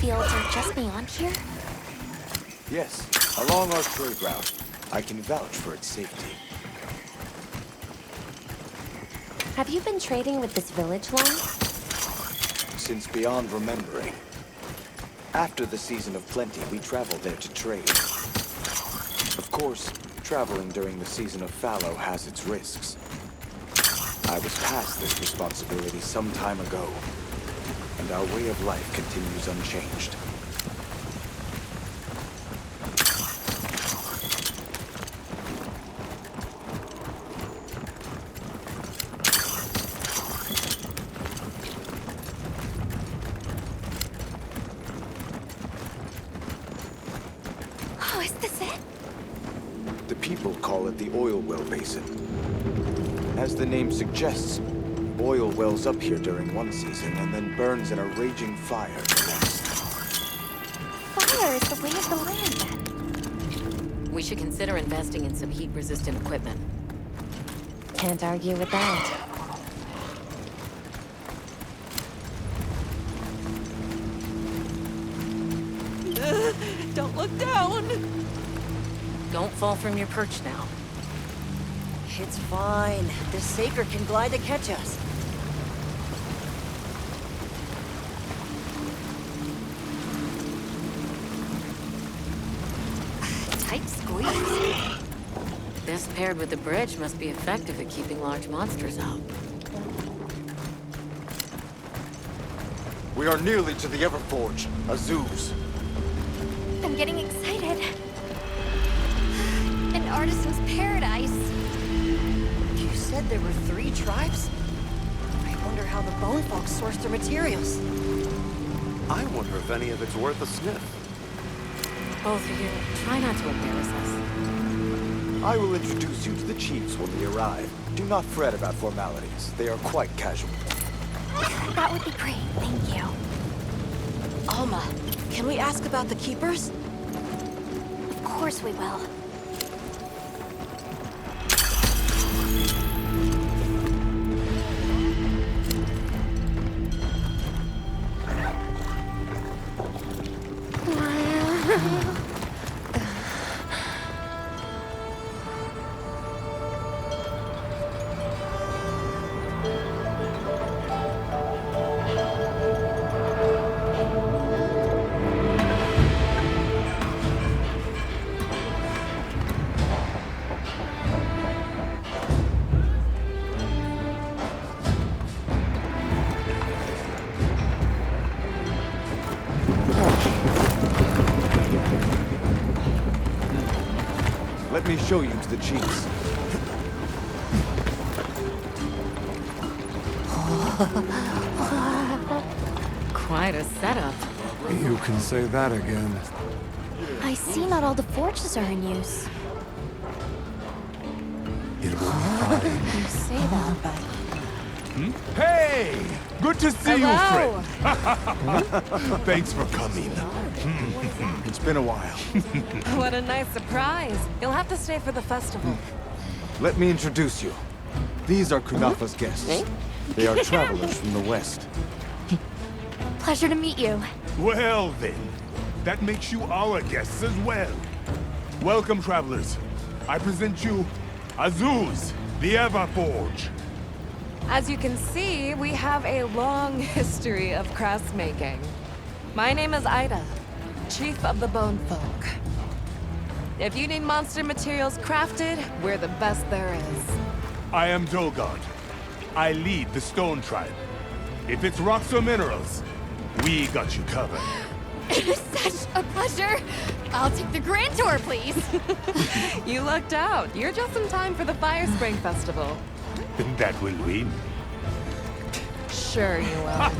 fields are just beyond here? Yes, along our trade route. I can vouch for its safety. Have you been trading with this village long? Since beyond remembering. After the season of plenty, we traveled there to trade. Of course, traveling during the season of fallow has its risks. I was past this responsibility some time ago, and our way of life continues unchanged. Oh, is this it? The people call it the oil well basin. As the name suggests, oil wells up here during one season and then burns in a raging fire the next. Fire is the way of the land, then. We should consider investing in some heat-resistant equipment. Can't argue with that. Don't look down! Don't fall from your perch now. It's fine. This Saker can glide to catch us. Tight squeeze. This paired with the bridge must be effective at keeping large monsters out. We are nearly to the Everforge, Azuz. I'm getting excited. An artisan's paradise. You said there were 3 tribes? I wonder how the bone folks source their materials. I wonder if any of it's worth a sniff. Both of you, try not to embarrass us. I will introduce you to the chiefs when we arrive. Do not fret about formalities. They are quite casual. That would be great, thank you. Alma, can we ask about the Keepers? Of course we will. Let me show you to the chiefs. Quite a setup. You can say that again. I see not all the forges are in use. It will be fine. You say that, but... Hey! Good to see Hello. you, friend. Thanks for coming. It's been a while. What a nice surprise. You'll have to stay for the festival. Let me introduce you. These are Kunafa's guests. They are travelers from the west. Pleasure to meet you. Well then, that makes you our guests as well. Welcome, travelers. I present you Azuz, the Everforge. As you can see, we have a long history of crafts making. My name is Ida, Chief of the Bone Folk. If you need monster materials crafted, we're the best there is. I am Dolgard. I lead the Stone Tribe. If it's rocks or minerals, we got you covered. It is such a pleasure. I'll take the grand tour, please. You lucked out. You're just in time for the Fire Spring Festival. That will win. Sure you will.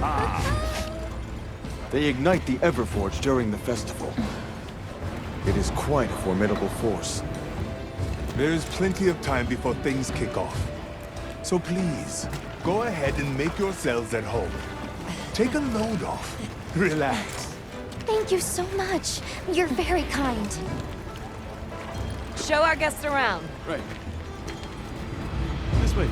They ignite the Everforge during the festival. It is quite a formidable force. There is plenty of time before things kick off. So please, go ahead and make yourselves at home. Take a load off. Relax. Thank you so much. You're very kind. Show our guests around. Right. This way.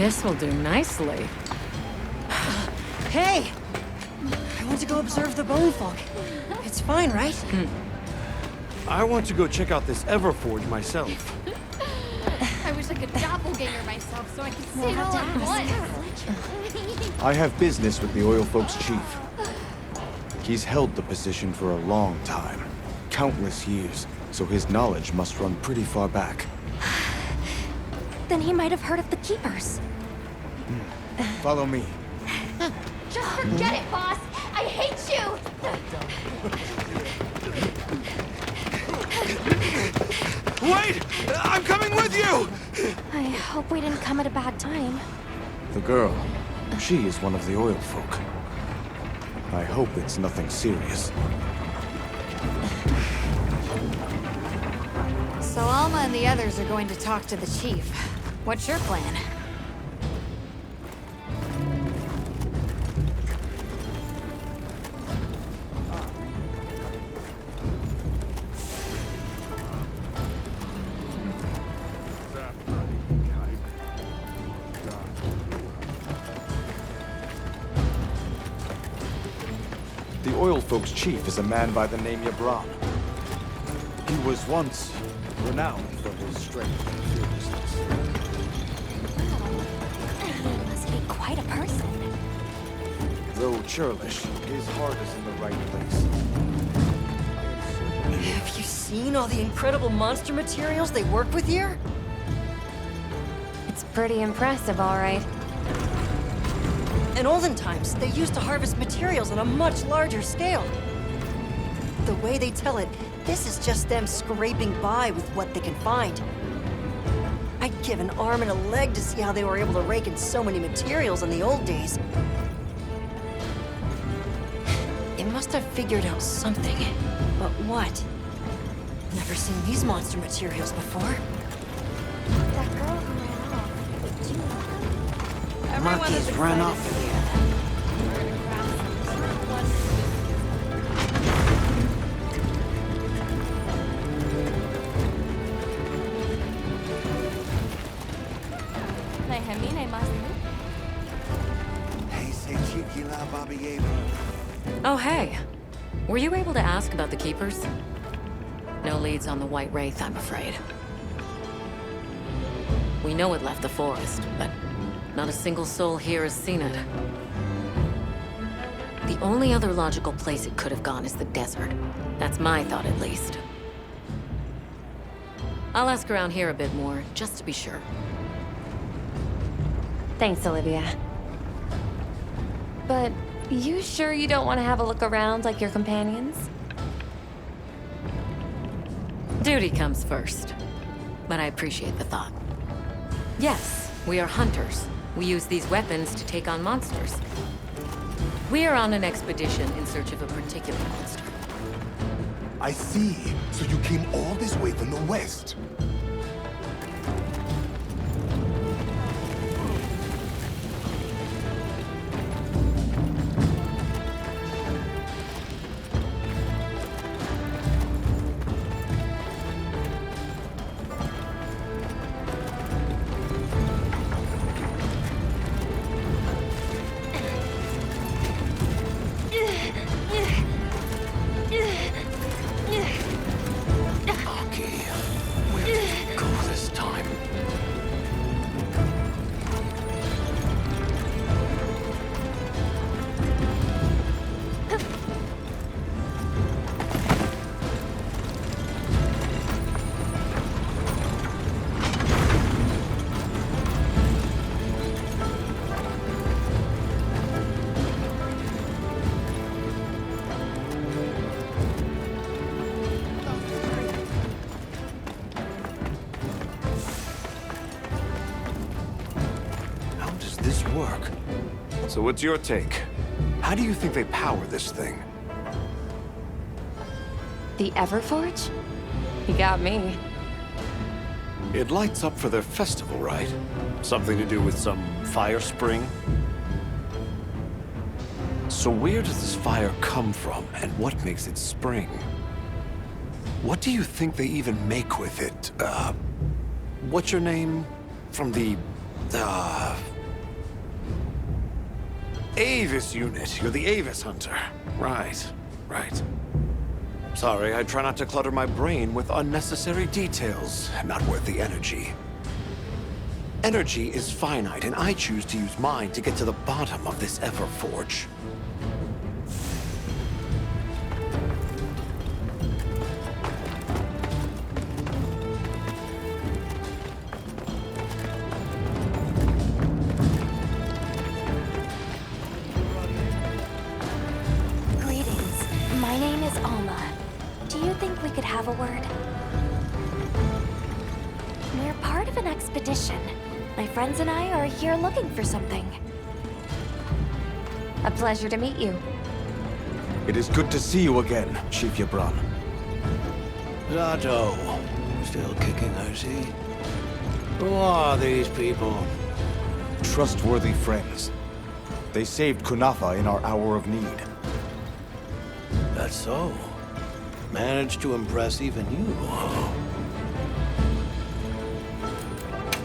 This will do nicely. Hey! I want to go observe the bone folk. It's fine, right? I want to go check out this Everforge myself. I wish I could doppelganger myself so I could see it all at once. I have business with the oil folks' chief. He's held the position for a long time. Countless years, so his knowledge must run pretty far back. Then he might have heard of the Keepers. Follow me. Just forget it, boss! I hate you! Wait! I'm coming with you! I hope we didn't come at a bad time. The girl, she is one of the oil folk. I hope it's nothing serious. So Alma and the others are going to talk to the chief. What's your plan? The oil folks' chief is a man by the name Yabram. He was once renowned for his strength and fearlessness. He must be quite a person. Though churlish, his heart is in the right place. Have you seen all the incredible monster materials they work with here? It's pretty impressive, all right. In olden times, they used to harvest materials on a much larger scale. The way they tell it, this is just them scraping by with what they can find. I'd give an arm and a leg to see how they were able to rake in so many materials in the old days. They must have figured out something. But what? Never seen these monster materials before. That girl who ran off, did you know her? Everyone is ran excited off. for the Oh, hey. Were you able to ask about the Keepers? No leads on the White Wraith, I'm afraid. We know it left the forest, but not a single soul here has seen it. The only other logical place it could have gone is the desert. That's my thought, at least. I'll ask around here a bit more, just to be sure. Thanks, Olivia. But you sure you don't want to have a look around like your companions? Duty comes first, but I appreciate the thought. Yes, we are hunters. We use these weapons to take on monsters. We are on an expedition in search of a particular monster. I see. So you came all this way from the west. Work. So what's your take? How do you think they power this thing? The Everforge? You got me. It lights up for their festival, right? Something to do with some fire spring? So where does this fire come from, and what makes it spring? What do you think they even make with it? What's your name? From the, Avis unit. You're the Avis hunter. Right, right. Sorry, I try not to clutter my brain with unnecessary details. Not worth the energy. Energy is finite, and I choose to use mine to get to the bottom of this Everforge. Greetings. My name is Alma. Do you think we could have a word? We're part of an expedition. My friends and I are here looking for something. A pleasure to meet you. It is good to see you again, Chief Yabran. Zato. Still kicking, I see. Who are these people? Trustworthy friends. They saved Kunafa in our hour of need. That's so. Managed to impress even you.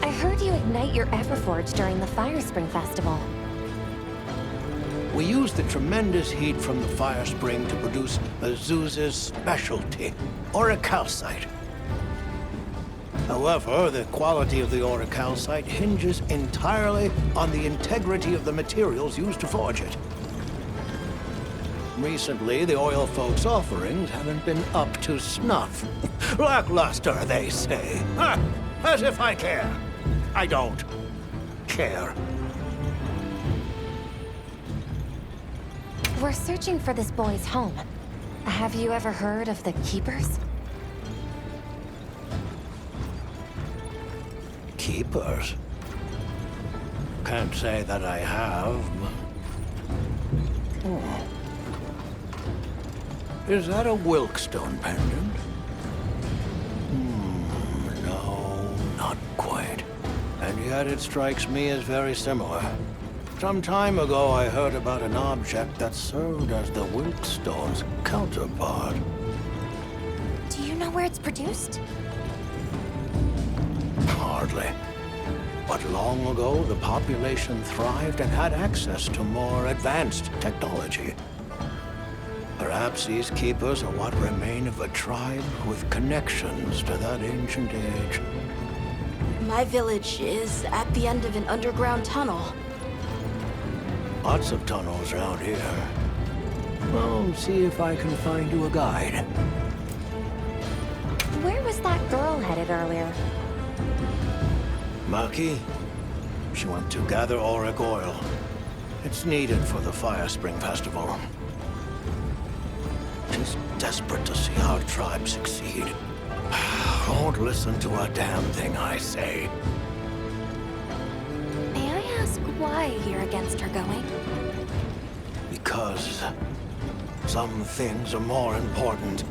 I heard you ignite your Everforge during the Fire Spring Festival. We used the tremendous heat from the fire spring to produce Azuz's specialty, orichalcite. However, the quality of the orichalcite hinges entirely on the integrity of the materials used to forge it. Recently, the oil folks' offerings haven't been up to snuff. Lackluster, they say. Ha! As if I care. I don't care. We're searching for this boy's home. Have you ever heard of the Keepers? Keepers? Can't say that I have, but... Oh. Is that a Wilkstone pendant? No, not quite. And yet it strikes me as very similar. Some time ago, I heard about an object that served as the Wilkstone's counterpart. Do you know where it's produced? Hardly. But long ago, the population thrived and had access to more advanced technology. Perhaps these keepers are what remain of a tribe with connections to that ancient age. My village is at the end of an underground tunnel. Lots of tunnels around here. I'll see if I can find you a guide. Where was that girl headed earlier? Maki? She went to gather auric oil. It's needed for the Fire Spring Festival. She's desperate to see our tribe succeed. Won't listen to a damn thing I say. May I ask why you're against her going? Because some things are more important.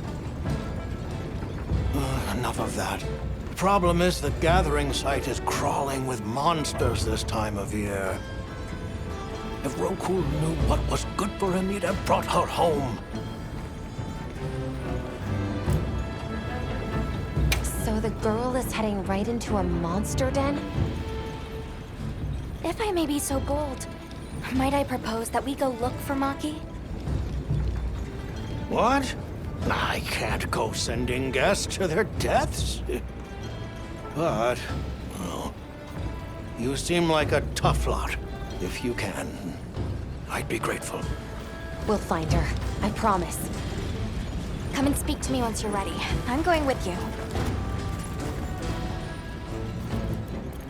Enough of that. The problem is the gathering site is crawling with monsters this time of year. If Roku knew what was good for him, he'd have brought her home. So the girl is heading right into a monster den? If I may be so bold, might I propose that we go look for Maki? What? I can't go sending guests to their deaths. But, well, you seem like a tough lot. If you can, I'd be grateful. We'll find her, I promise. Come and speak to me once you're ready. I'm going with you.